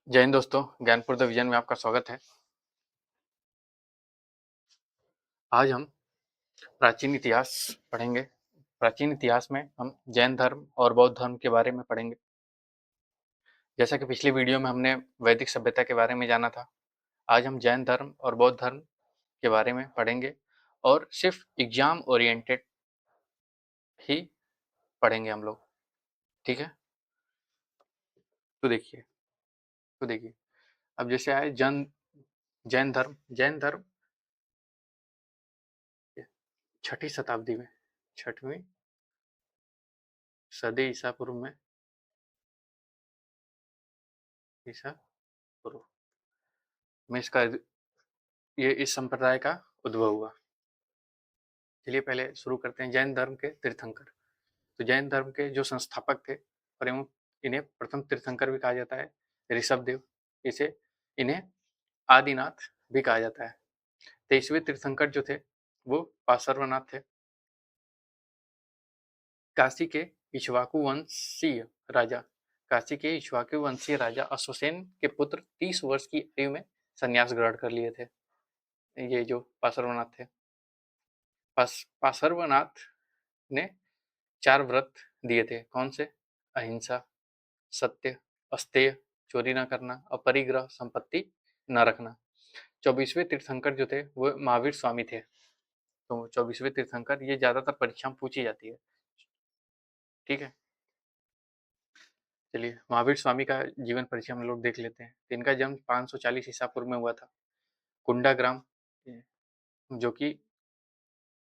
जय हिंद दोस्तों, Gyanpur the vision में आपका स्वागत है। आज हम प्राचीन इतिहास पढ़ेंगे। प्राचीन इतिहास में हम जैन धर्म और बौद्ध धर्म के बारे में पढ़ेंगे। जैसा कि पिछली वीडियो में हमने वैदिक सभ्यता के बारे में जाना था, आज हम जैन धर्म और बौद्ध धर्म के बारे में पढ़ेंगे और सिर्फ एग्जाम ओरिएंटेड ही पढ़ेंगे हम लोग। ठीक है, तो देखिए अब जैसे आए जैन धर्म छठी शताब्दी में, छठवीं सदी ईसा पूर्व में, ईसा पूर्व में इसका ये इस संप्रदाय का उद्भव हुआ। चलिए पहले शुरू करते हैं जैन धर्म के तीर्थंकर। तो जैन धर्म के जो संस्थापक थे और एवं इन्हें प्रथम तीर्थंकर भी कहा जाता है, ऋषभ देव। इसे इन्हें आदिनाथ भी कहा जाता है। 23वें तीर्थंकर जो थे वो पार्श्वनाथ थे। काशी के इक्ष्वाकु वंशीय राजा काशी के इक्ष्वाकु वंशीय राजा अश्वसेन के पुत्र 30 वर्ष की आयु में संन्यास ग्रहण कर लिए थे। ये जो पार्श्वनाथ थे, पार्श्वनाथ ने 4 व्रत दिए थे। कौन से? अहिंसा, सत्य, अस्तेय, चोरी न करना, अपरिग्रह, संपत्ति न रखना। 24वें तीर्थंकर जो थे वो महावीर स्वामी थे। तो 24वें तीर्थंकर ये ज्यादातर परीक्षा में पूछी जाती है। ठीक है, चलिए महावीर स्वामी का जीवन परिचय हम लोग देख लेते हैं। इनका जन्म 540 ईसा पूर्व में हुआ था, कुंडा ग्राम, जो कि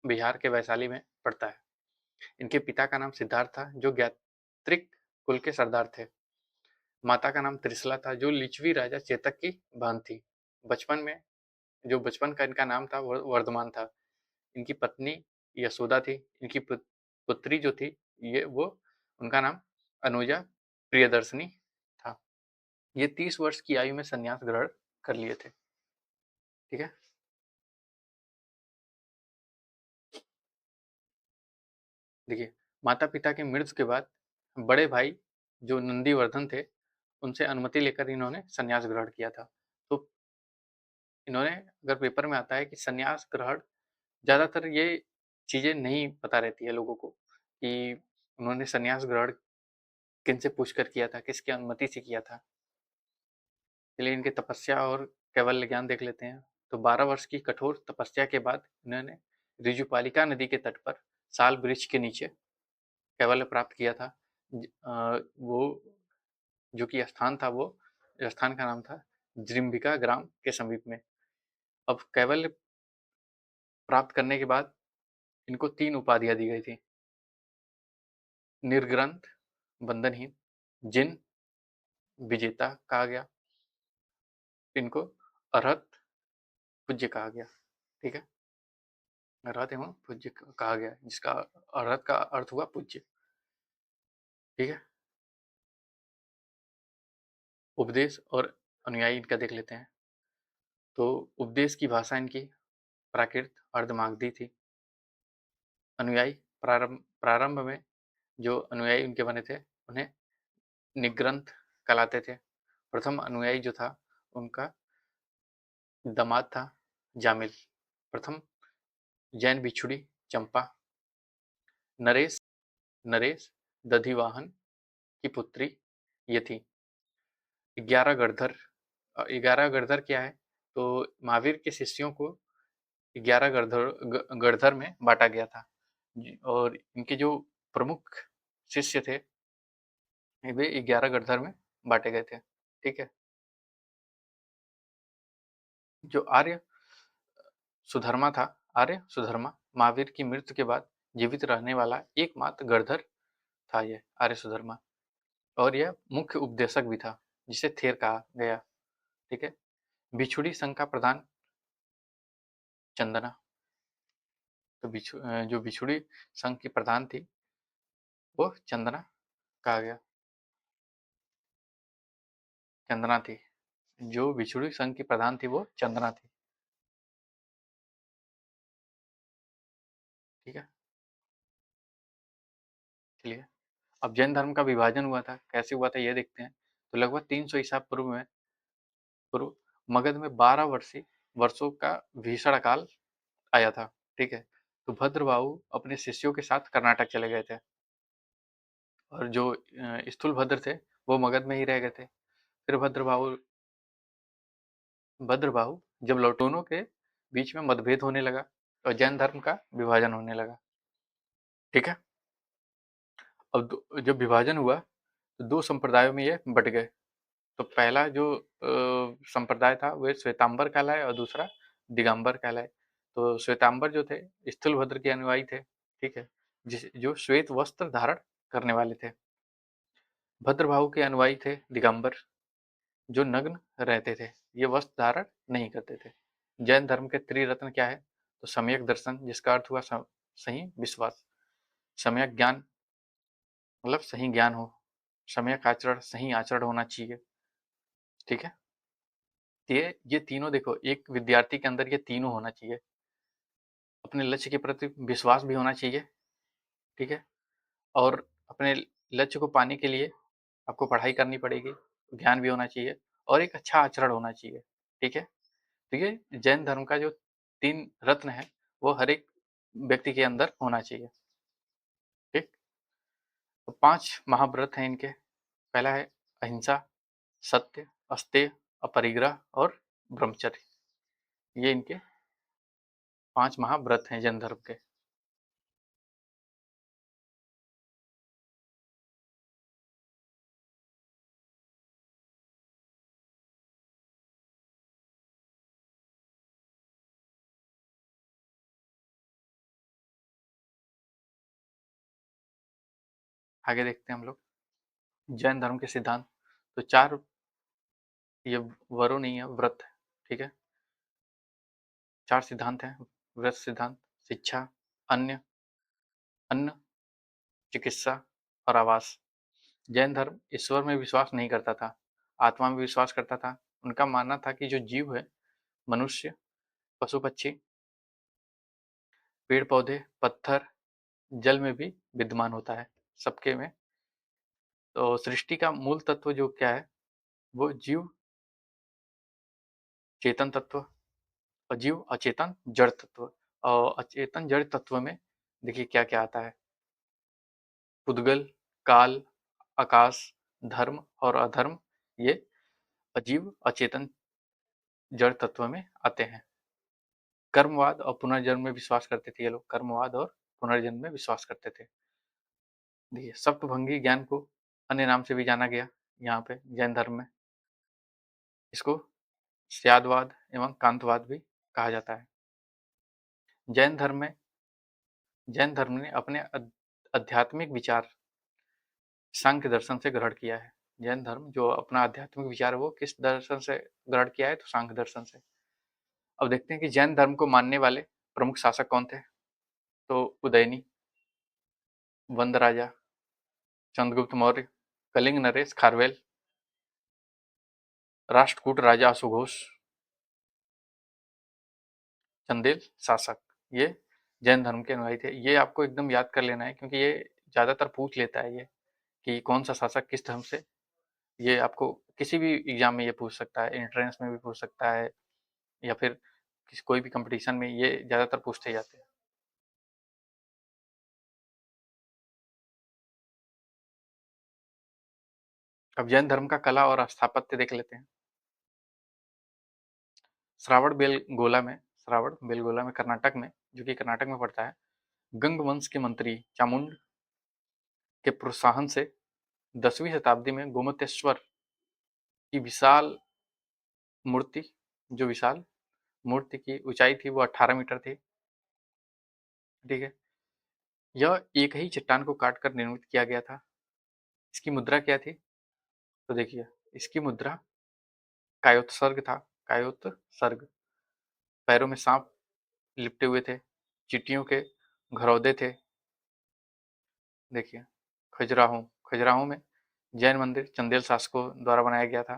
बिहार के वैशाली में पड़ता है। इनके पिता का नाम सिद्धार्थ था, जो ज्ञात्रिक कुल के सरदार थे। माता का नाम त्रिशला था, जो लिच्छवी राजा चेतक की बहन थी। बचपन का इनका नाम था वर्धमान था। इनकी पत्नी यशोदा थी। इनकी पुत्री जो थी ये वो उनका नाम अनुजा प्रियदर्शनी था। ये 30 वर्ष की आयु में संन्यास ग्रहण कर लिए थे। ठीक है, देखिए माता पिता की मृत्यु के बाद बड़े भाई जो नंदीवर्धन थे उनसे अनुमति लेकर इन्होंने संन्यास ग्रहण किया था। तो इन्होंने, अगर पेपर में आता है कि संन्यास ग्रहण, ज़्यादातर ये चीज़ें नहीं पता रहती है लोगों को कि उन्होंने संन्यास ग्रहण किनसे पूछकर किया था, किसकी अनुमति से किया था। चलिए इनकी तपस्या और कैवल्य ज्ञान देख लेते हैं। तो 12 वर्ष की कठोर तपस्या के बाद इन्होंने ऋजुपालिका नदी के तट पर साल वृक्ष के नीचे कैवल्य प्राप्त किया था। वो जो कि स्थान था, वो स्थान का नाम था जृंभिका ग्राम के समीप में। अब कैवल्य प्राप्त करने के बाद इनको 3 उपाधियां दी गई थी: निर्ग्रंथ, बंधनहीन, जिन विजेता कहा गया। इनको अरहत पूज्य कहा गया। ठीक है, अरहत एवं पूज्य कहा गया, जिसका अरहत का अर्थ हुआ पूज्य। ठीक है, उपदेश और अनुयायी इनका देख लेते हैं। तो उपदेश की भाषा इनकी प्राकृत अर्धमागधी थी। अनुयायी प्रारंभ में जो अनुयायी उनके बने थे उन्हें निग्रंथ कहलाते थे। प्रथम अनुयायी जो था उनका दामाद था जामिल। प्रथम जैन भिक्षुणी चंपा नरेश नरेश दधिवाहन की पुत्री ये थी। 11 गणधर। 11 गणधर क्या है? तो महावीर के शिष्यों को 11 गणधर में बांटा गया था और इनके जो प्रमुख शिष्य थे वे 11 गणधर में बांटे गए थे। ठीक है, जो आर्य सुधर्मा महावीर की मृत्यु के बाद जीवित रहने वाला एकमात्र गणधर था ये आर्य सुधर्मा, और यह मुख्य उपदेशक भी था, जिसे थेर कहा गया। ठीक है, भिक्षुणी संघ का प्रधान चंदना। तो जो भिक्षुणी संघ की प्रधान थी वो चंदना कहा गया, चंदना थी। जो भिक्षुणी संघ की प्रधान थी वो चंदना थी। ठीक है, चलिए अब जैन धर्म का विभाजन हुआ था, कैसे हुआ था ये देखते हैं। तो लगभग 300 ईसा पूर्व में पूर्व मगध में 12 वर्षों का भीषण काल आया था। ठीक है, तो भद्रबाहु अपने शिष्यों के साथ कर्नाटक चले गए थे और जो स्थूलभद्र थे वो मगध में ही रह गए थे। फिर भद्रबाहु जब लौटे, दोनों के बीच में मतभेद होने लगा और जैन धर्म का विभाजन होने लगा। ठीक है, अब जब विभाजन हुआ तो दो संप्रदायों में ये बट गए। तो पहला जो संप्रदाय था वह श्वेतांबर कहलाए और दूसरा दिगंबर कहलाए। तो श्वेतांबर जो थे स्थूलभद्र के अनुयायी थे। ठीक है, जो श्वेत वस्त्र धारण करने वाले थे। भद्रबाहु के अनुयायी थे दिगंबर, जो नग्न रहते थे, ये वस्त्र धारण नहीं करते थे। जैन धर्म के त्रिरत्न क्या है? तो सम्यक दर्शन, जिसका अर्थ हुआ सही विश्वास, सम्यक ज्ञान मतलब सही ज्ञान हो, सम्यक आचरण सही आचरण होना चाहिए। ठीक है, ये तीनों देखो, एक विद्यार्थी के अंदर ये तीनों होना चाहिए। अपने लक्ष्य के प्रति विश्वास भी होना चाहिए। ठीक है, और अपने लक्ष्य को पाने के लिए आपको पढ़ाई करनी पड़ेगी, ज्ञान भी होना चाहिए और एक अच्छा आचरण होना चाहिए। ठीक है, तो ये जैन धर्म का जो तीन रत्न है वो हर एक व्यक्ति के अंदर होना चाहिए। ठीक, तो 5 महाव्रत हैं इनके। पहला है अहिंसा, सत्य, अस्तेय, अपरिग्रह और ब्रह्मचर्य। ये इनके 5 महाव्रत हैं जैन धर्म के। आगे देखते हैं हम लोग जैन धर्म के सिद्धांत। तो 4, ये वरों नहीं है, व्रत है। ठीक है, 4 सिद्धांत हैं। व्रत सिद्धांत, शिक्षा, अन्य, अन्न, चिकित्सा और आवास। जैन धर्म ईश्वर में विश्वास नहीं करता था, आत्मा में विश्वास करता था। उनका मानना था कि जो जीव है, मनुष्य, पशु पक्षी, पेड़ पौधे, पत्थर, जल में भी विद्यमान होता है, सबके में। तो सृष्टि का मूल तत्व जो क्या है, वो जीव चेतन तत्व और जीव अचेतन जड़ तत्व। और अचेतन जड़ तत्व में देखिए क्या क्या आता है, पुद्गल, काल, आकाश, धर्म और अधर्म, ये अजीव अचेतन जड़ तत्व में आते हैं। कर्मवाद और पुनर्जन्म में विश्वास करते थे ये लोग, कर्मवाद और पुनर्जन्म में विश्वास करते थे। देखिए सप्तभंगी ज्ञान को अन्य नाम से भी जाना गया यहाँ पे जैन धर्म में। इसको स्यादवाद एवं कांतवाद भी कहा जाता है। जैन धर्म में जैन धर्म ने अपने आध्यात्मिक विचार सांख्य दर्शन से ग्रहण किया है। जैन धर्म जो अपना आध्यात्मिक विचार है वो किस दर्शन से ग्रहण किया है? तो सांख्य दर्शन से। अब देखते हैं कि जैन धर्म को मानने वाले प्रमुख शासक कौन थे। तो उदयनी, वंद राजा, चंद्रगुप्त मौर्य, कलिंग नरेश खारवेल, राष्ट्रकूट राजा अशुघोष, चंदेल शासक, ये जैन धर्म के अनुयायी थे। ये आपको एकदम याद कर लेना है क्योंकि ये ज्यादातर पूछ लेता है ये कि कौन सा शासक किस धर्म से। ये आपको किसी भी एग्जाम में ये पूछ सकता है, एंट्रेंस में भी पूछ सकता है या फिर कोई भी कंपटीशन में ये ज्यादातर पूछते जाते हैं। अब जैन धर्म का कला और स्थापत्य देख लेते हैं। श्रावण बेलगोला में कर्नाटक में, जो कि कर्नाटक में पड़ता है, गंग वंश के मंत्री चामुंड के प्रोत्साहन से 10वीं शताब्दी में गोमतेश्वर की विशाल मूर्ति, जो विशाल मूर्ति की ऊंचाई थी वो 18 मीटर थी। ठीक है, यह एक ही चट्टान को काटकर निर्मित किया गया था। इसकी मुद्रा क्या थी? तो देखिए इसकी मुद्रा कायोत्सर्ग था। कायोत्सर्ग, पैरों में सांप लिपटे हुए थे, चींटियों के घरौदे थे। देखिए खजुराहो, खजुराहो में जैन मंदिर चंदेल शासकों द्वारा बनाया गया था।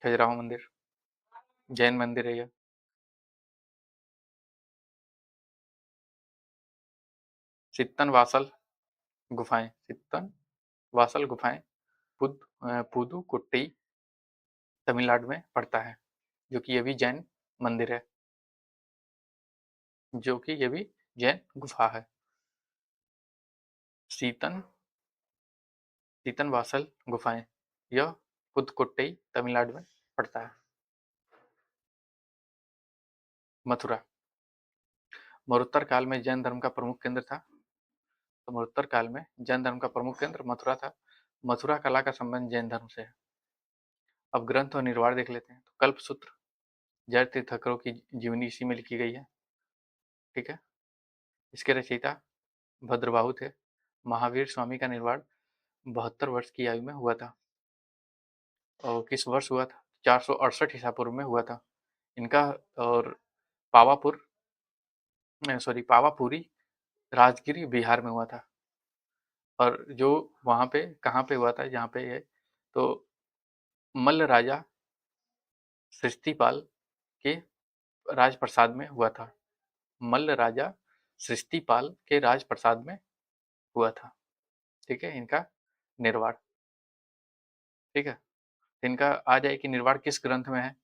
खजुराहो मंदिर जैन मंदिर है यह। सित्तन वासल गुफाएं, सित्तन वासल गुफाएं पुदुकोट्टई तमिलनाडु में पड़ता है, जो कि ये भी जैन मंदिर है, जो कि ये भी जैन गुफा है। सीतन सीतन वासल गुफाएं, यह पुदुकोट्टई तमिलनाडु में पड़ता है। मथुरा मरुत्तर काल में जैन धर्म का प्रमुख केंद्र था। तो मरुत्तर काल में जैन धर्म का प्रमुख केंद्र मथुरा था। मथुरा कला का संबंध जैन धर्म से है। अब ग्रंथ और निर्वाण देख लेते हैं। तो कल्पसूत्र जैन तीर्थंकरों की जीवनी इसी में लिखी गई है, ठीक है। इसके रचयिता भद्रबाहु थे। महावीर स्वामी का निर्वाण 72 वर्ष की आयु में हुआ था। और किस वर्ष हुआ था? 468 ईसा पूर्व में हुआ था इनका। और पावापुर पावापुरी राजगिरी बिहार में हुआ था। और जो वहाँ पे कहाँ पे हुआ था, जहाँ पे है, तो मल्ल राजा सृष्टिपाल के राजप्रसाद में हुआ था। मल्ल राजा सृष्टिपाल के राजप्रसाद में हुआ था, ठीक है, इनका निर्वाण, ठीक है। इनका आ जाए कि निर्वाण किस ग्रंथ में है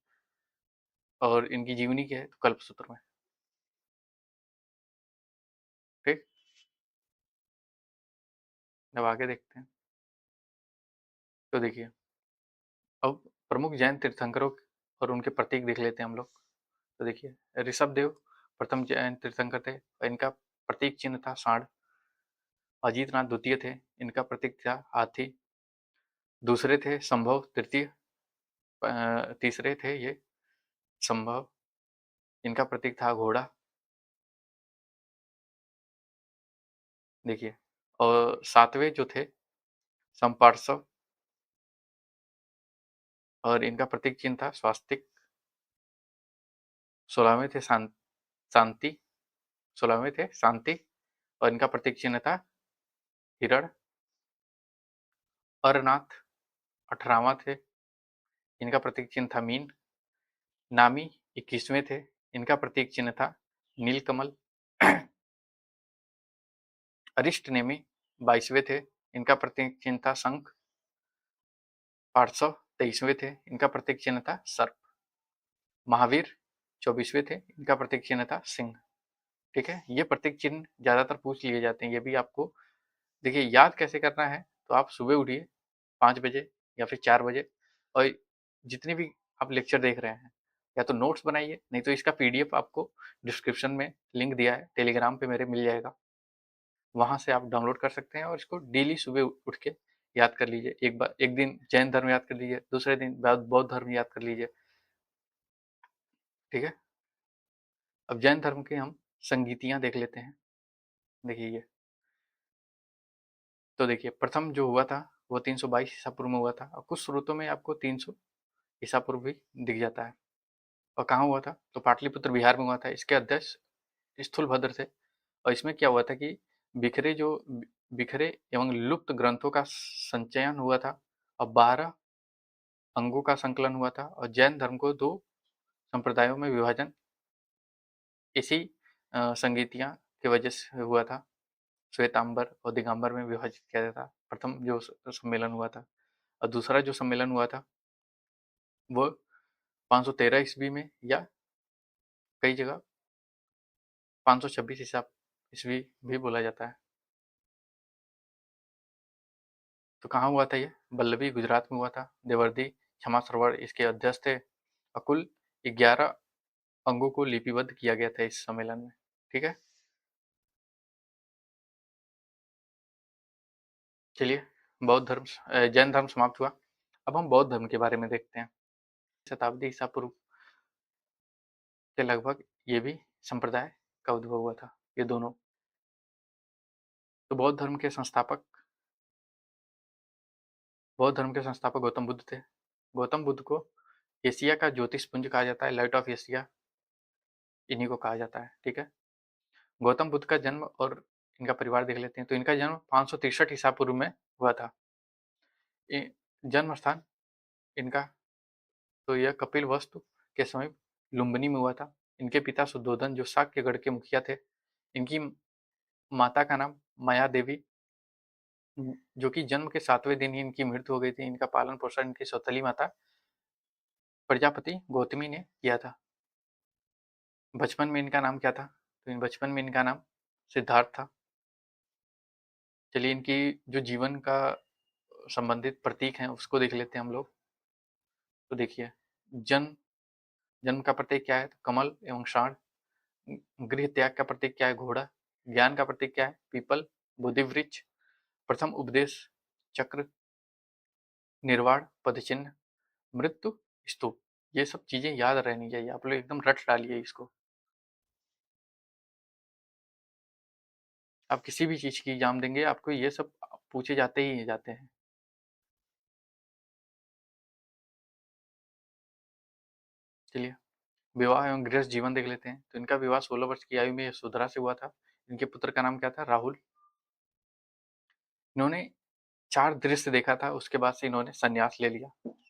और इनकी जीवनी क्या है, तो कल्पसूत्र में, ठीक। अब आगे देखते हैं। तो देखिए, अब प्रमुख जैन तीर्थंकरों और उनके प्रतीक देख लेते हैं हम लोग। तो देखिए, ऋषभ देव प्रथम जैन तीर्थंकर थे और इनका प्रतीक चिन्ह था सांड। अजीत नाथ द्वितीय थे, इनका प्रतीक था हाथी। दूसरे थे संभव तृतीय, तीसरे थे ये संभव, इनका प्रतीक था घोड़ा। देखिए, और सातवें जो थे संपार्श्व, और इनका प्रतीक चिन्ह था स्वास्तिक। 16वें थे शांति, 16वें थे शांति और इनका प्रतीक चिन्ह था हिरण। अरनाथ 18वां थे, इनका प्रतीक चिन्ह था मीन। नामी 21वें थे, इनका प्रतीक चिन्ह था नीलकमल। अरिष्ट नेमी 22वें थे, इनका प्रतीक चिन्ह था शंख। पार्श्व 23वें थे, इनका प्रतीक चिन्ह था सर्प। महावीर 24वें थे, इनका प्रतीक चिन्ह था सिंह, ठीक है। ये प्रतीक चिन्ह ज्यादातर पूछ लिए जाते हैं, ये भी आपको देखिए याद कैसे करना है। तो आप सुबह उठिए 5 बजे या फिर 4 बजे, और जितने भी आप लेक्चर देख रहे हैं, या तो नोट्स बनाइए, नहीं तो इसका पीडीएफ आपको डिस्क्रिप्शन में लिंक दिया है, टेलीग्राम पे मेरे मिल जाएगा, वहां से आप डाउनलोड कर सकते हैं और इसको डेली सुबह उठ के याद कर लीजिए। एक बार एक दिन जैन धर्म याद कर लीजिए, दूसरे दिन बौद्ध धर्म याद कर लीजिए, ठीक है। अब जैन धर्म के हम संगीतियां देख लेते हैं। देखिए ये, तो देखिए प्रथम जो हुआ था वो 322 ईसा पूर्व में हुआ था, और कुछ स्रोतों में आपको 300 ईसा पूर्व भी दिख जाता है। और कहाँ हुआ था? तो पाटलिपुत्र बिहार में हुआ था। इसके अध्यक्ष स्थूलभद्र थे। और इसमें क्या हुआ था कि बिखरे जो बिखरे एवं लुप्त ग्रंथों का संचयन हुआ था, और 12 अंगों का संकलन हुआ था, और जैन धर्म को 2 संप्रदायों में विभाजन इसी संगीतियां की वजह से हुआ था। श्वेतांबर और दिगंबर में विभाजित किया गया था, प्रथम जो सम्मेलन हुआ था। और दूसरा जो सम्मेलन हुआ था वो 513 ईस्वी में, या कई जगह 526 ईसा ईस्वी भी बोला जाता है। तो कहाँ हुआ था ये? बल्लभी गुजरात में हुआ था। देवर्दी क्षमा सरोवर इसके अध्यक्ष थे। और कुल 11 अंगों को लिपिबद्ध किया गया था इस सम्मेलन में, ठीक है। चलिए, बौद्ध धर्म जैन धर्म समाप्त हुआ। अब हम बौद्ध धर्म के बारे में देखते हैं। शताब्दी ईसा पूर्व के लगभग ये भी संप्रदाय का उद्भव हुआ था, ये दोनों। तो बौद्ध धर्म के संस्थापक गौतम बुद्ध थे। गौतम बुद्ध को एशिया का ज्योतिष पुंज कहा जाता है, लाइट ऑफ एशिया इन्हीं को कहा जाता है, ठीक है। गौतम बुद्ध का जन्म और इनका परिवार देख लेते हैं। तो इनका जन्म 563 ईसा पूर्व में हुआ था। जन्म स्थान इनका, तो यह कपिल वस्तु के समीप लुम्बिनी में हुआ था। इनके पिता शुद्धोधन जो शाक्यगढ़ के मुखिया थे। इनकी माता का नाम माया देवी, जो कि जन्म के 7वें दिन ही इनकी मृत्यु हो गई थी। इनका पालन पोषण इनकी सौतेली माता प्रजापति गौतमी ने किया था। बचपन में इनका नाम क्या था? तो इन बचपन में इनका नाम सिद्धार्थ था। चलिए इनकी जो जीवन का संबंधित प्रतीक हैं उसको देख लेते हैं हम लोग। तो देखिए, जन्म जन्म का प्रतीक क्या है? तो कमल एवं षाढ़। गृह त्याग का प्रतीक क्या है? घोड़ा। ज्ञान का प्रतीक क्या है? पीपल, बोधि वृक्ष। प्रथम उपदेश चक्र, निर्वाण पदचिन्ह, मृत्यु स्तूप। ये सब चीजें याद रहनी चाहिए, आप लोग एकदम रट डालिए इसको। आप किसी भी चीज की एग्जाम देंगे आपको ये सब पूछे जाते ही जाते हैं। चलिए, विवाह एवं गृहस्थ जीवन देख लेते हैं। तो इनका विवाह 16 वर्ष की आयु में यशोधरा से हुआ था। इनके पुत्र का नाम क्या था? राहुल। इन्होंने 4 दृश्य देखा था, उसके बाद से इन्होंने संन्यास ले लिया,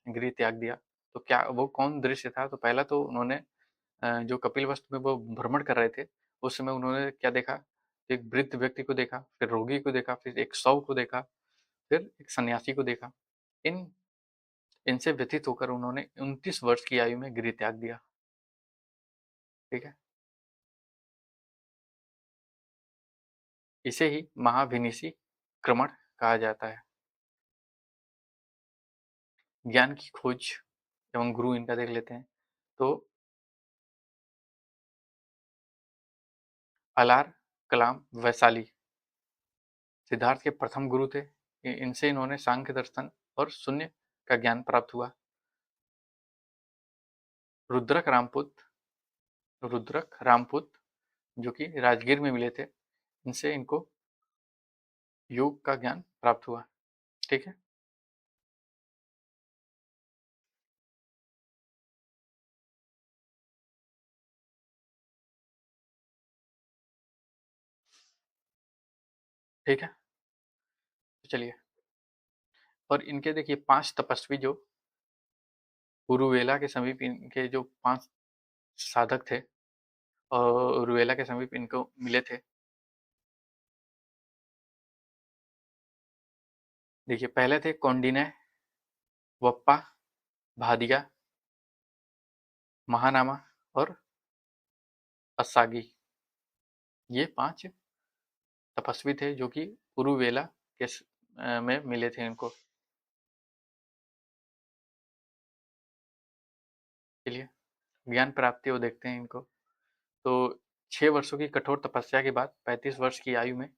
गृह त्याग दिया। तो क्या वो कौन दृश्य था? तो पहला तो उन्होंने जो कपिलवस्तु में वो भ्रमण कर रहे थे, उस समय उन्होंने क्या देखा? एक वृद्ध व्यक्ति को देखा, फिर रोगी को देखा, फिर एक शव को देखा, फिर एक सन्यासी को देखा। इन इनसे व्यथित होकर उन्होंने 29 वर्ष की आयु में गृह त्याग दिया। ठीक है, इसे ही महाभिनिषी क्रमण कहा जाता है। ज्ञान की खोज एवं गुरु इनका देख लेते हैं। तो अलार कलाम वैशाली सिद्धार्थ के प्रथम गुरु थे। इनसे इन्होंने सांख्य दर्शन और शून्य का ज्ञान प्राप्त हुआ। रुद्रक रामपुत रुद्रक रामपुत जो कि राजगीर में मिले थे, इनसे इनको योग का ज्ञान प्राप्त हुआ। ठीक है, ठीक है। तो चलिए, और इनके देखिए 5 तपस्वी जो उरुवेला के समीप इनके जो 5 साधक थे और उरुवेला के समीप इनको मिले थे। देखिए, पहले थे कौंडिन्य, वप्पा, भादिया, महानामा और अस्सागी। ये 5 तपस्वी थे जो कि उरुवेला के में मिले थे इनको। चलिए, ज्ञान प्राप्ति वो देखते हैं इनको। तो 6 वर्षों की कठोर तपस्या के बाद 35 वर्ष की आयु में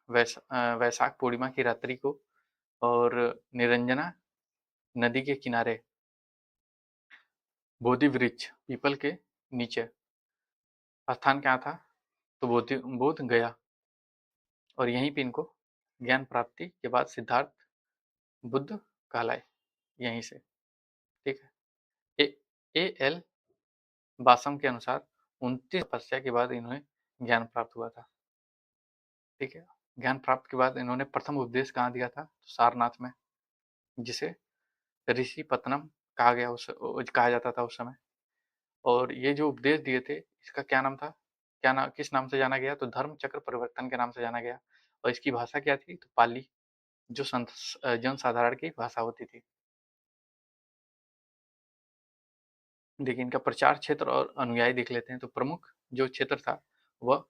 वैशाख पूर्णिमा की रात्रि को और निरंजना नदी के किनारे बोधि वृक्ष पीपल के नीचे स्थान क्या था? तो बोध गया, और यहीं पे इनको ज्ञान प्राप्ति के बाद सिद्धार्थ बुद्ध कहलाए यहीं से। ठीक है, ए ए एल बासम के अनुसार 29 तपस्या के बाद इन्हें ज्ञान प्राप्त हुआ था। ठीक है, ज्ञान प्राप्त के बाद इन्होंने प्रथम उपदेश कहाँ दिया था? तो सारनाथ में, जिसे ऋषि पत्तनम कहा जाता था उस समय। और ये जो उपदेश दिए थे इसका क्या नाम था? क्या नाम, किस नाम से जाना गया? तो धर्म चक्र परिवर्तन के नाम से जाना गया। और इसकी भाषा क्या थी? तो पाली, जो जन साधारण की भाषा होती थी। देखिए, इनका प्रचार क्षेत्र और अनुयायी देख लेते हैं। तो प्रमुख जो क्षेत्र था वह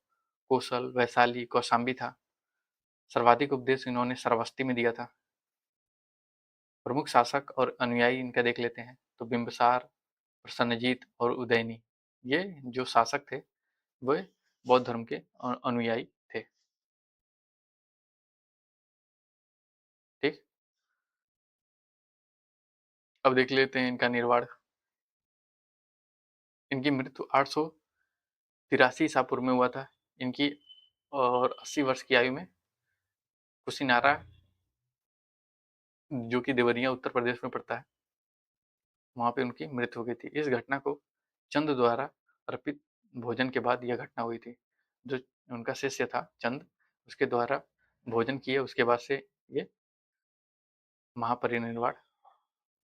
कौशल, वैशाली, कौशाम्बी था। सर्वाधिक उपदेश इन्होंने श्रावस्ती में दिया था। प्रमुख शासक और अनुयायी इनका देख लेते हैं। तो बिंबिसार, प्रसन्नजीत और उदयनी, ये जो शासक थे वे बौद्ध धर्म के अनुयायी थे। ठीक, अब देख लेते हैं इनका निर्वाण। इनकी मृत्यु 883 ईसा पूर्व में हुआ था। इनकी और 80 वर्ष की आयु में कुशीनारा, जो कि देवरिया उत्तर प्रदेश में पड़ता है, वहां पे उनकी मृत्यु हो गई थी। इस घटना को चंद द्वारा अर्पित भोजन के बाद यह घटना हुई थी। जो उनका शिष्य था चंद, उसके द्वारा भोजन किए उसके बाद से ये महापरिनिर्वाण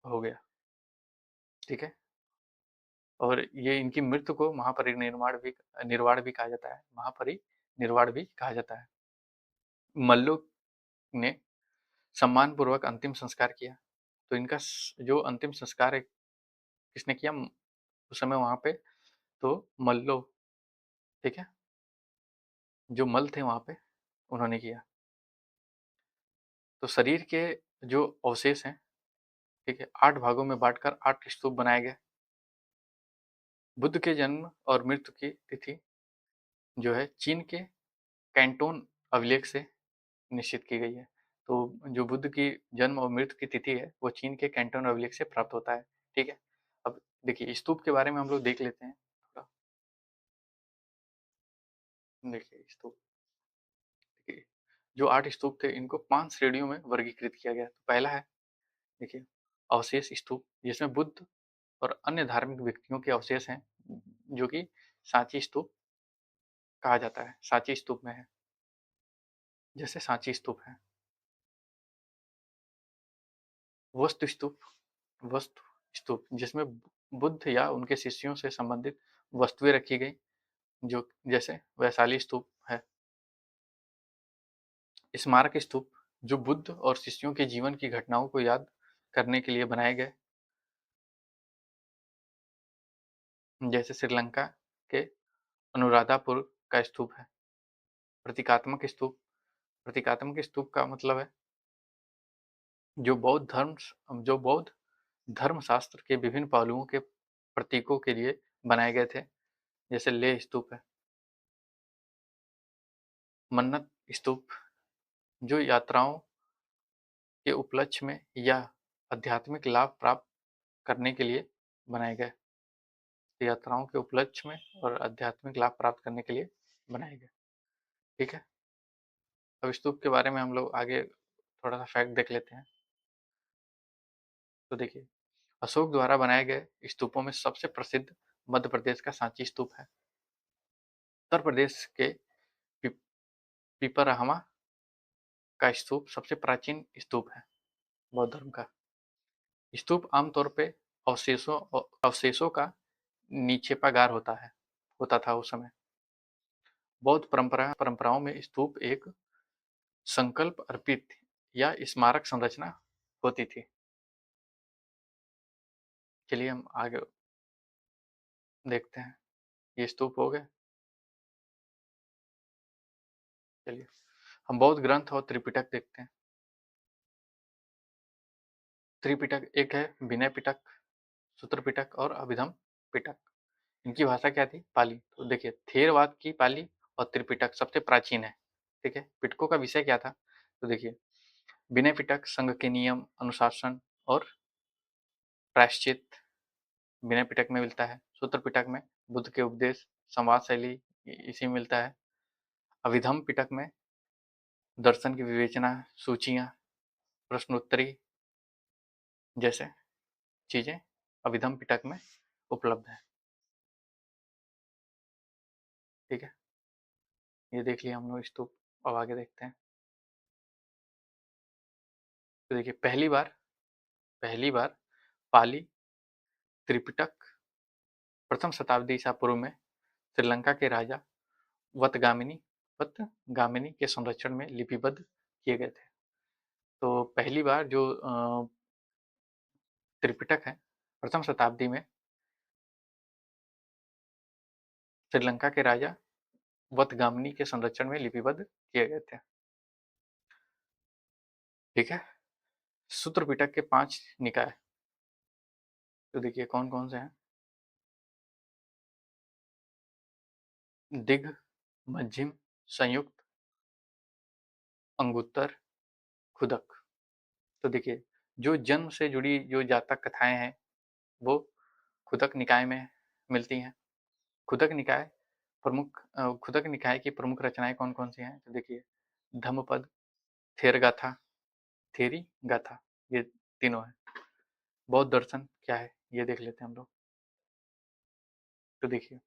हो गया। ठीक है, और ये इनकी मृत्यु को निर्वाण भी कहा जाता है, महापरिनिर्वाण भी कहा जाता है। मल्लू ने सम्मान पूर्वक अंतिम संस्कार किया। तो इनका जो अंतिम संस्कार है किसने किया उस समय वहाँ पे, तो मल्लो, ठीक है, जो मल थे वहाँ पे उन्होंने किया। तो शरीर के जो अवशेष हैं, ठीक है, 8 भागों में बांटकर 8 स्तूप बनाए गए। बुद्ध के जन्म और मृत्यु की तिथि जो है चीन के कैंटोन अभिलेख से निश्चित की गई है। तो जो बुद्ध की जन्म और मृत्यु की तिथि है वो चीन के कैंटोन अभिलेख से प्राप्त होता है, ठीक है। अब देखिए स्तूप के बारे में हम लोग देख लेते हैं थोड़ा। देखिए स्तूप, देखिए जो 8 स्तूप थे इनको 5 श्रेणियों में वर्गीकृत किया गया। तो पहला है, देखिए, अवशेष स्तूप, जिसमें बुद्ध और अन्य धार्मिक व्यक्तियों के अवशेष हैं, जो कि सांची स्तूप कहा जाता है, सांची स्तूप में है, जैसे सांची स्तूप है। वस्तु स्तूप, वस्तु स्तूप जिसमें बुद्ध या उनके शिष्यों से संबंधित वस्तुएं रखी गई, जो जैसे वैशाली स्तूप है। स्मारक स्तूप, जो बुद्ध और शिष्यों के जीवन की घटनाओं को याद करने के लिए बनाए गए, जैसे श्रीलंका के अनुराधापुर का स्तूप है। प्रतीकात्मक स्तूप, प्रतीकात्मक स्तूप का मतलब है जो बौद्ध धर्मशास्त्र के विभिन्न पहलुओं के प्रतीकों के लिए बनाए गए थे, जैसे लेह स्तूप है। मन्नत स्तूप, जो यात्राओं के उपलक्ष्य में या आध्यात्मिक लाभ प्राप्त करने के लिए बनाए गए, यात्राओं के उपलक्ष्य में और आध्यात्मिक लाभ प्राप्त करने के लिए बनाए गए, ठीक है। अब स्तूप के बारे में हम लोग आगे थोड़ा सा फैक्ट देख लेते हैं। तो देखिए, अशोक द्वारा बनाए गए स्तूपों में सबसे प्रसिद्ध मध्य प्रदेश का सांची स्तूप है। उत्तर प्रदेश के पिपराहवा का स्तूप सबसे प्राचीन स्तूप है बौद्ध धर्म का। स्तूप आमतौर पे अवशेषों का निक्षेपागार होता था उस समय। बौद्ध परंपराओं में स्तूप एक संकल्प अर्पित या स्मारक संरचना होती थी। चलिए हम आगे देखते हैं। ये स्तूप हो गए। चलिए हम बौद्ध ग्रंथ और त्रिपिटक देखते हैं। त्रिपिटक एक है विनय पिटक, सूत्र पिटक और अभिधम पिटक। इनकी भाषा क्या थी? पाली। तो देखिए थेरवाद की पाली और त्रिपिटक सबसे प्राचीन है, ठीक है। पिटकों का विषय क्या था? तो देखिए विनय पिटक संघ के नियम, अनुशासन और प्रायश्चित विनय पिटक में मिलता है। सूत्र पिटक में बुद्ध के उपदेश, संवाद शैली इसी में मिलता है। अभिधम पिटक में दर्शन की विवेचना, सूचियां, प्रश्नोत्तरी जैसे चीजें अभिधम पिटक में उपलब्ध है, ठीक है। ये देख लिया हम लोग स्तूप। अब आगे देखते हैं। तो देखिए पहली बार पाली त्रिपिटक प्रथम शताब्दी ईसा पूर्व में श्रीलंका के राजा वतगामिनी वतगामिनी के संरक्षण में लिपिबद्ध किए गए थे। तो पहली बार जो त्रिपिटक है प्रथम शताब्दी में श्रीलंका के राजा वतगामिनी के संरक्षण में लिपिबद्ध किए गए थे, ठीक है। सूत्र पिटक के 5 निकाय, तो देखिए कौन कौन से हैं। दिघ, मध्यम, संयुक्त, अंगुत्तर, खुदक। तो देखिए जो जन्म से जुड़ी जो जातक कथाएं हैं वो खुदक निकाय में मिलती हैं। खुदक निकाय खुदक निकाय की प्रमुख रचनाएं कौन कौन सी हैं? तो देखिए धम्मपद, थेर गाथा, थेरी गाथा, ये तीनों हैं। बौद्ध दर्शन क्या है ये देख लेते हैं हम लोग। तो देखिए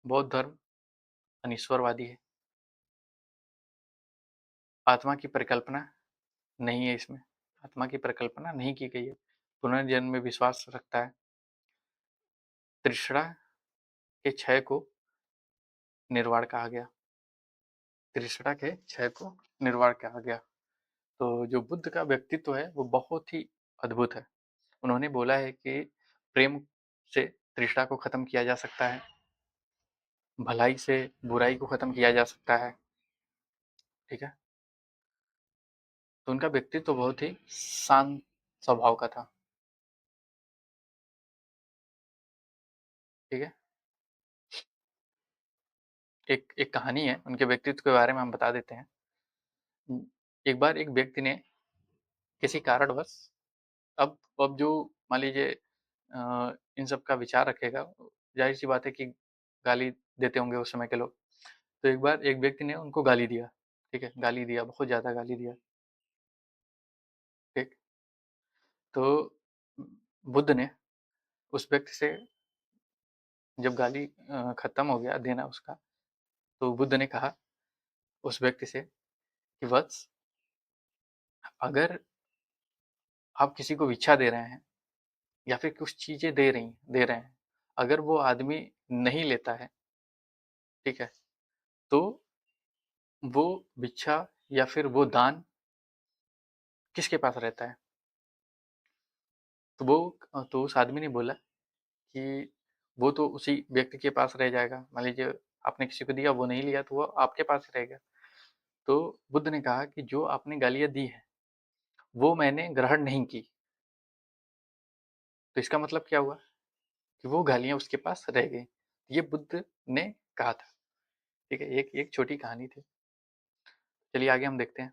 बौद्ध धर्म अनिश्वरवादी है। आत्मा की परिकल्पना नहीं है इसमें, आत्मा की परिकल्पना नहीं की गई है। पुनर्जन्म में विश्वास रखता है। तृष्णा के क्षय को निर्वाण कहा गया, तृष्णा के क्षय को निर्वाण कहा गया। तो जो बुद्ध का व्यक्तित्व है वो बहुत ही अद्भुत है। उन्होंने बोला है कि प्रेम से तृष्णा को खत्म किया जा सकता है, भलाई से बुराई को खत्म किया जा सकता है, ठीक है। तो उनका व्यक्तित्व तो बहुत ही शांत स्वभाव का था, ठीक है। एक एक कहानी है उनके व्यक्तित्व के बारे में, हम बता देते हैं। एक बार एक व्यक्ति ने किसी कारणवश, अब जो मान लीजिए इन सब का विचार रखेगा, जाहिर सी बात है कि गाली देते होंगे उस समय के लोग। तो एक बार एक व्यक्ति ने उनको गाली दिया, ठीक है, गाली दिया, बहुत ज़्यादा गाली दिया, ठीक। तो बुद्ध ने उस व्यक्ति से, जब गाली खत्म हो गया देना उसका, तो बुद्ध ने कहा उस व्यक्ति से कि वत्स, अगर आप किसी को भिक्षा दे रहे हैं या फिर कुछ चीजें दे रहे हैं, अगर वो आदमी नहीं लेता है, ठीक है, तो वो भिक्षा या फिर वो दान किसके पास रहता है? तो उस आदमी ने बोला कि वो तो उसी व्यक्ति के पास रह जाएगा। मान लीजिए आपने किसी को दिया, वो नहीं लिया, तो वो आपके पास ही रहेगा। तो बुद्ध ने कहा कि जो आपने गालियां दी है वो मैंने ग्रहण नहीं की। तो इसका मतलब क्या हुआ कि वो गालियां उसके पास रह गई। ये बुद्ध ने कहा था, ठीक है। एक एक छोटी कहानी थी। चलिए आगे हम देखते हैं।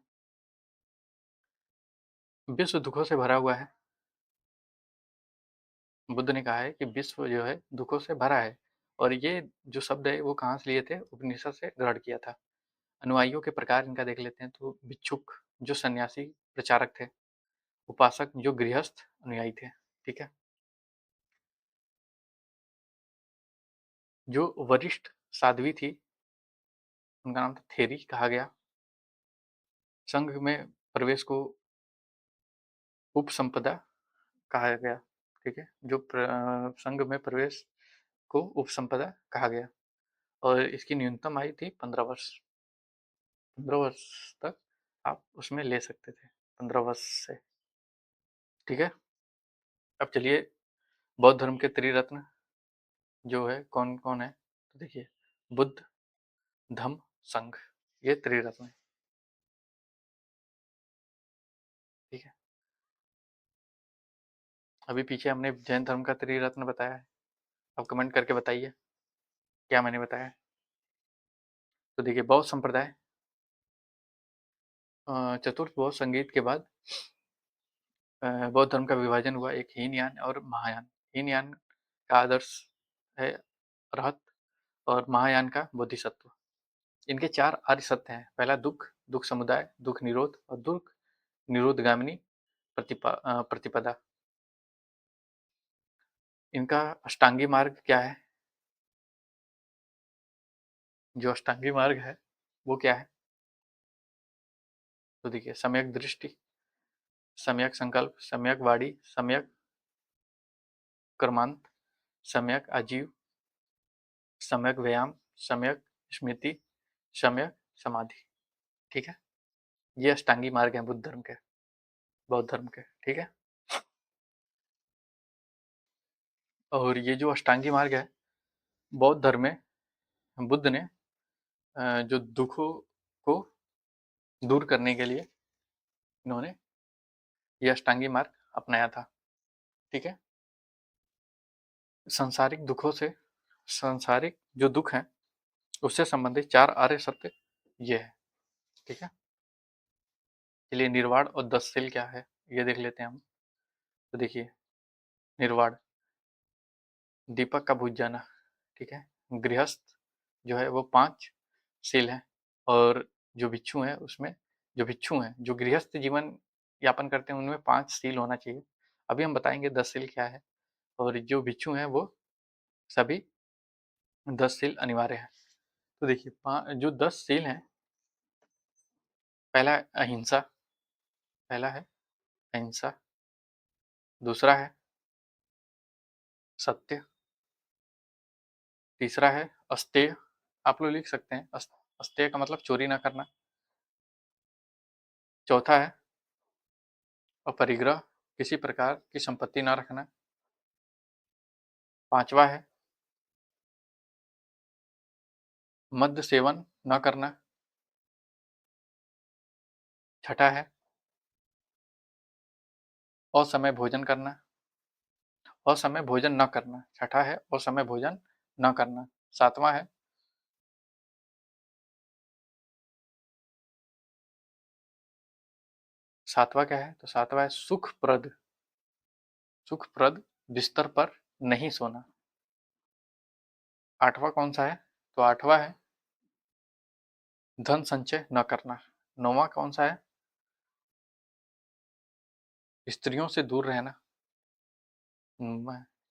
विश्व दुखों से भरा हुआ है। बुद्ध ने कहा है कि विश्व जो है दुखों से भरा है, और ये जो शब्द है वो कहाँ से लिए थे? उपनिषद से ग्रहण किया था। अनुयायियों के प्रकार इनका देख लेते हैं। तो भिक्षुक जो सन्यासी प्रचारक थे, उपासक जो गृहस्थ अनुयायी थे, ठीक है। जो वरिष्ठ साध्वी थी, उनका नाम था थेरी, कहा गया। संघ में प्रवेश को उपसंपदा कहा गया, ठीक है। जो संघ में प्रवेश को उपसंपदा कहा गया, और इसकी न्यूनतम आयु थी 15 वर्ष। 15 वर्ष तक आप उसमें ले सकते थे, 15 वर्ष से, ठीक है। अब चलिए बौद्ध धर्म के त्रिरत्न जो है कौन कौन है, तो देखिए बुद्ध, धम्म, संघ, ये त्रिरत्न है, ठीक है। अभी पीछे हमने जैन धर्म का त्रिरत्न बताया है। अब कमेंट करके बताइए क्या मैंने बताया है। तो देखिए बौद्ध संप्रदाय, चतुर्थ बौद्ध संगीत के बाद बौद्ध धर्म का विभाजन हुआ एक हीनयान और महायान। हीनयान का आदर्श है रहत, और महायान का बोधिसत्व। इनके 4 आर्य सत्य हैं। पहला दुख, दुख समुदाय, दुख निरोध, और दुख निरोधगामिनी प्रतिपदा। इनका अष्टांगी मार्ग क्या है? जो अष्टांगी मार्ग है वो क्या है? तो देखिए सम्यक दृष्टि, सम्यक संकल्प, सम्यक वाणी, सम्यक कर्मांत, सम्यक आजीव, सम्यक व्यायाम, सम्यक स्मृति, सम्यक समाधि, ठीक है। ये अष्टांगी मार्ग है बुद्ध धर्म के, बौद्ध धर्म के, ठीक है। और ये जो अष्टांगी मार्ग है बौद्ध धर्म में, बुद्ध ने जो दुखों को दूर करने के लिए इन्होंने ये अष्टांगी मार्ग अपनाया था, ठीक है। सांसारिक दुखों से, सांसारिक जो दुख हैं उससे संबंधित 4 आर्य सत्य ये है, ठीक है। चलिए निर्वाण और 10 शील क्या है ये देख लेते हैं हम। तो देखिए निर्वाण, दीपक का बुझ जाना, ठीक है। गृहस्थ जो है वो 5 शील हैं, और जो भिक्षु हैं उसमें, जो भिक्षु हैं जो गृहस्थ जीवन यापन करते हैं उनमें 5 शील होना चाहिए। अभी हम बताएंगे 10 शील क्या है, और जो भिक्षु हैं वो सभी 10 शील अनिवार्य है। तो देखिए जो 10 शील हैं, पहला अहिंसा, पहला है अहिंसा, दूसरा है सत्य, तीसरा है अस्तेय, आप लोग लिख सकते हैं, अस्तेय का मतलब चोरी ना करना। चौथा है अपरिग्रह, किसी प्रकार की संपत्ति न रखना। 5वां है मद्य सेवन न करना। 6ठा है असमय भोजन करना। असमय भोजन न करना। 6ठा है असमय भोजन न करना। 7वां है 7वां क्या है? तो 7वां है सुखप्रद बिस्तर पर नहीं सोना। 8वां कौन सा है? तो 8वां है धन संचय न करना। 9वां कौन सा है? स्त्रियों से दूर रहना।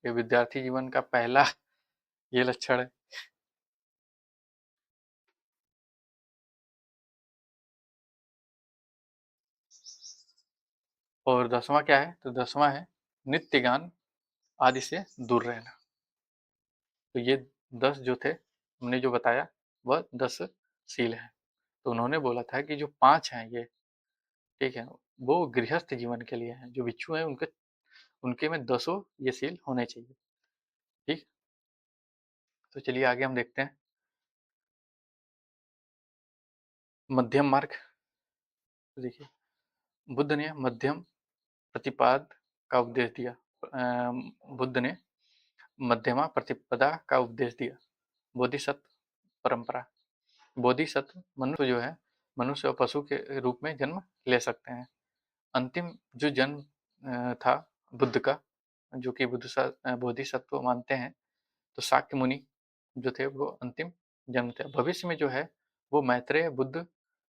ये विद्यार्थी जीवन का पहला ये लक्षण है। और 10वां क्या है? तो 10वां है नित्य गान आदि से दूर रहना। तो ये 10 जो थे हमने जो बताया वह 10 सील हैं। तो उन्होंने बोला था कि जो 5 हैं ये, ठीक है, वो गृहस्थ जीवन के लिए हैं। जो भिक्षु हैं उनके उनके में 10 ये सील होने चाहिए। ठीक। तो चलिए आगे हम देखते हैं मध्यम मार्ग। तो देखिए बुद्ध ने मध्यम प्रतिपाद का उपदेश दिया। बुद्ध ने मध्यमा प्रतिपदा का उपदेश दिया। बोधिसत्व परंपरा। बोधिसत्व मनुष्य जो है मनुष्य और पशु के रूप में जन्म ले सकते हैं। अंतिम जो जन्म था बुद्ध का, जो कि बोधिसत्व मानते हैं, तो शाक्य मुनि जो थे वो अंतिम जन्म थे। भविष्य में जो है वो मैत्रेय बुद्ध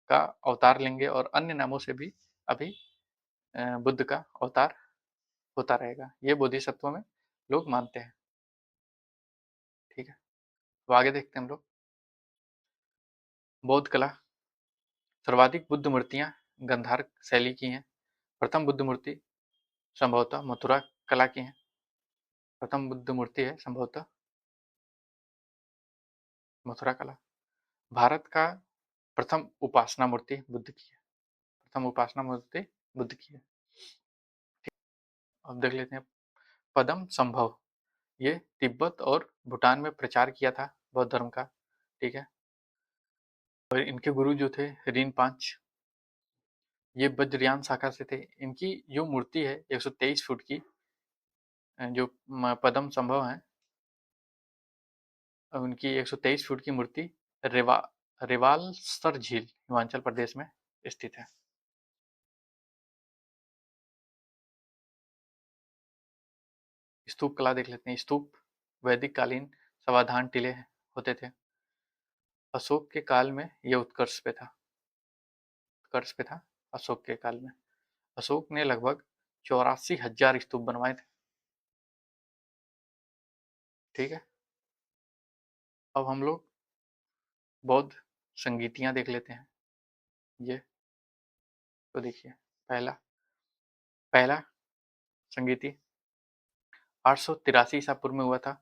का अवतार लेंगे और अन्य नामों से भी अभी बुद्ध का अवतार होता रहेगा। ये बोधिसत्व में लोग मानते हैं। ठीक है, तो आगे देखते हैं हम लोग बौद्ध कला। सर्वाधिक बुद्ध मूर्तियां गंधार शैली की हैं। प्रथम बुद्ध मूर्ति संभवतः मथुरा कला की है। प्रथम बुद्ध मूर्ति है संभवतः मथुरा कला। भारत का प्रथम उपासना मूर्ति बुद्ध की है। प्रथम उपासना मूर्ति बुद्ध की है। अब देख लेते हैं पदम संभव। ये तिब्बत और भूटान में प्रचार किया था बौद्ध धर्म का। ठीक है, और इनके गुरु जो थे रीन पांच, ये वज्रयान शाखा से थे। इनकी जो मूर्ति है 123 फुट की, जो पदम संभव है, उनकी 123 फुट की मूर्ति रेवा रेवालसर झील हिमाचल प्रदेश में स्थित है। स्तूप कला देख लेते हैं। स्तूप वैदिक कालीन समाधान टीले होते थे। अशोक के काल में यह उत्कर्ष पे था। अशोक के काल में अशोक ने लगभग 84,000 स्तूप बनवाए थे। ठीक है, अब हम लोग बौद्ध संगीतियां देख लेते हैं। ये तो देखिए पहला पहला संगीति 883 ईसा पूर्व में हुआ था।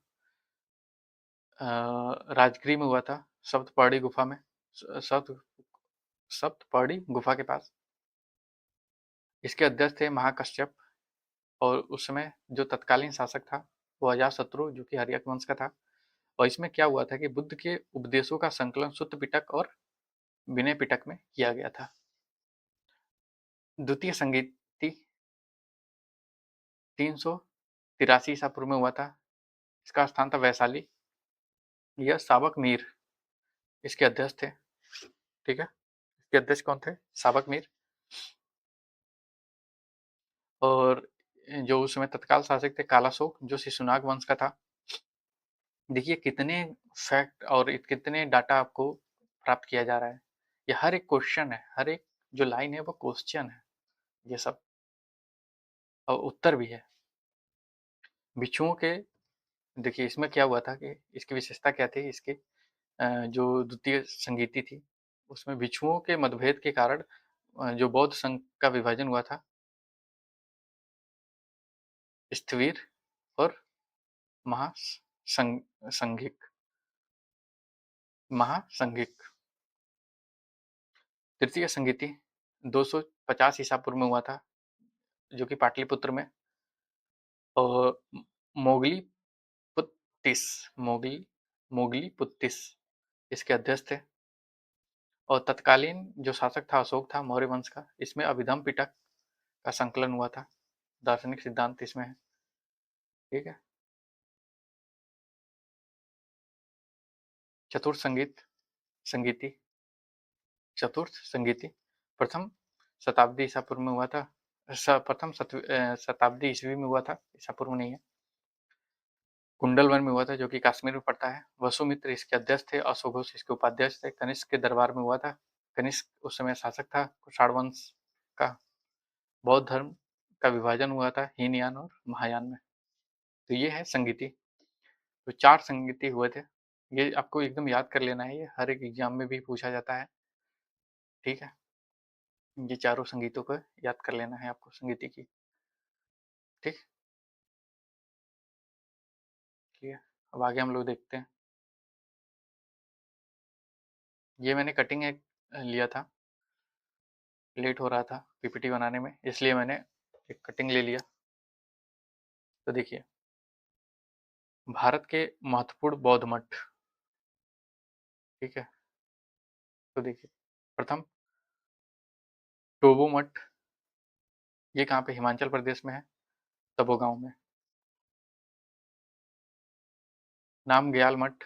राजगृह में हुआ था, सप्तपौड़ी गुफा में, सप्त सप्तपौड़ी गुफा के पास। इसके अध्यक्ष थे महाकश्यप, और उस समय जो तत्कालीन शासक था वो अजातशत्रु, जो कि हर्यक वंश का था। और इसमें क्या हुआ था कि बुद्ध के उपदेशों का संकलन सुत्त पिटक और विनय पिटक में किया गया था। द्वितीय संगीति 383 ईसा पूर्व में हुआ था। इसका स्थान था वैशाली। यह साबक मीर इसके अध्यक्ष थे। ठीक है, इसके अध्यक्ष कौन थे? साबक मीर। और जो उस समय तत्काल शासक थे कालाशोक, जो शिशुनाग वंश का था। देखिए कितने फैक्ट और कितने डाटा आपको प्राप्त किया जा रहा है। ये हर एक क्वेश्चन है, हर एक जो लाइन है वो क्वेश्चन है ये सब, और उत्तर भी है। भिक्षुओं के, देखिए इसमें क्या हुआ था कि इसकी विशेषता क्या थी, इसकी जो द्वितीय संगीति थी उसमें भिक्षुओं के मतभेद के कारण जो बौद्ध संघ का विभाजन हुआ था, स्थविर और महासंघिक महासंघिक। तृतीय संगीति 250 ईसा पूर्व में हुआ था, जो कि पाटलिपुत्र में, और मोगलीपुत्तिस मोगली मोगलीपुत्तिस इसके अध्यक्ष थे। और तत्कालीन जो शासक था अशोक था मौर्य वंश का। इसमें अभिधम पिटक का संकलन हुआ था, दार्शनिक सिद्धांत इसमें है। ठीक है। चतुर्थ संगीति चतुर्थ संगीति प्रथम शताब्दी ईसा पूर्व में हुआ था। प्रथम शताब्दी ईस्वी में हुआ था, ईसा पूर्व नहीं है। कुंडलवन में हुआ था, जो कि कश्मीर में पड़ता है। वसुमित्र इसके अध्यक्ष थे, अशोघोष इसके उपाध्यक्ष थे। कनिष्क के दरबार में हुआ था। कनिष्क उस समय शासक था कुषाण वंश का। बौद्ध धर्म का विभाजन हुआ था हीनयान और महायान में। तो ये है संगीति। तो 4 संगीति हुए थे। ये आपको एकदम याद कर लेना है, ये हर एक एग्जाम में भी पूछा जाता है। ठीक है। ये चारों संगीतों को याद कर लेना है आपको, संगीति की। ठीक है। अब आगे हम लोग देखते हैं। ये मैंने कटिंग एक लिया था, लेट हो रहा था पीपीटी बनाने में, इसलिए मैंने एक कटिंग ले लिया। तो देखिए, भारत के महत्वपूर्ण बौद्ध मठ। ठीक है। तो देखिए, प्रथम टोबो मठ। ये कहाँ पे? हिमाचल प्रदेश में है, तबो गांव में। नामग्याल मठ,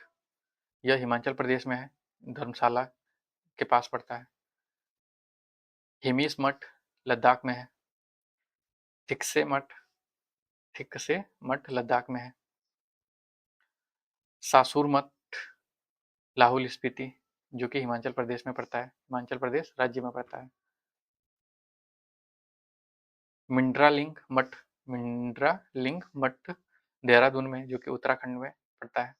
यह हिमाचल प्रदेश में है, धर्मशाला के पास पड़ता है। हिमीस मठ लद्दाख में है। थिकसे मठ थिकसे मठ लद्दाख में है। सासुर मठ लाहौल स्पीति, जो कि हिमाचल प्रदेश में पड़ता है, हिमाचल प्रदेश राज्य में पड़ता है। मिंड्रालिंग मठ देहरादून में, जो कि उत्तराखंड में पड़ता है।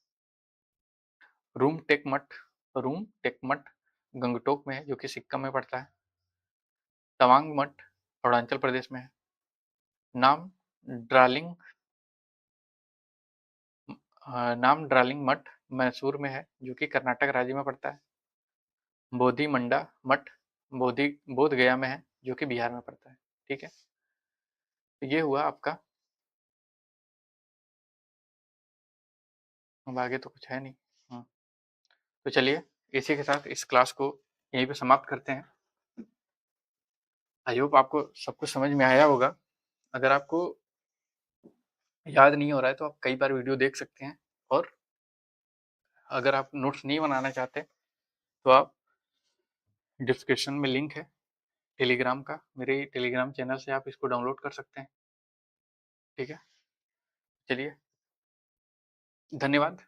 रूम टेक मठ गंगटोक में है, जो कि सिक्किम में पड़ता है। तवांग मठ अरुणाचल प्रदेश में है। नाम ड्रालिंग नाम ड्रालिंग मठ मैसूर में है, जो कि कर्नाटक राज्य में पड़ता है। बोधि मंडा मठ बोध गया में है, जो कि बिहार में पड़ता है। ठीक है। तो ये हुआ आपका। अब आगे तो कुछ है नहीं। तो चलिए, इसी के साथ इस क्लास को यहीं पे समाप्त करते हैं। आई होप आपको सब कुछ समझ में आया होगा। अगर आपको याद नहीं हो रहा है तो आप कई बार वीडियो देख सकते हैं। और अगर आप नोट्स नहीं बनाना चाहते तो आप, डिस्क्रिप्शन में लिंक है टेलीग्राम का, मेरे टेलीग्राम चैनल से आप इसको डाउनलोड कर सकते हैं। ठीक है। चलिए, धन्यवाद।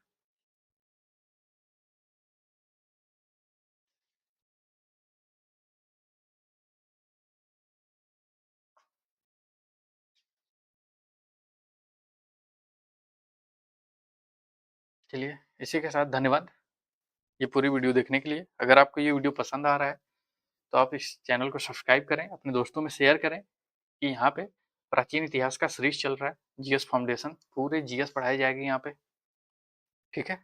चलिए, इसी के साथ धन्यवाद ये पूरी वीडियो देखने के लिए। अगर आपको ये वीडियो पसंद आ रहा है तो आप इस चैनल को सब्सक्राइब करें, अपने दोस्तों में शेयर करें कि यहाँ पे प्राचीन इतिहास का सीरीज चल रहा है, जीएस फाउंडेशन, पूरे जीएस पढ़ाई जाएगी यहाँ पे। ठीक है।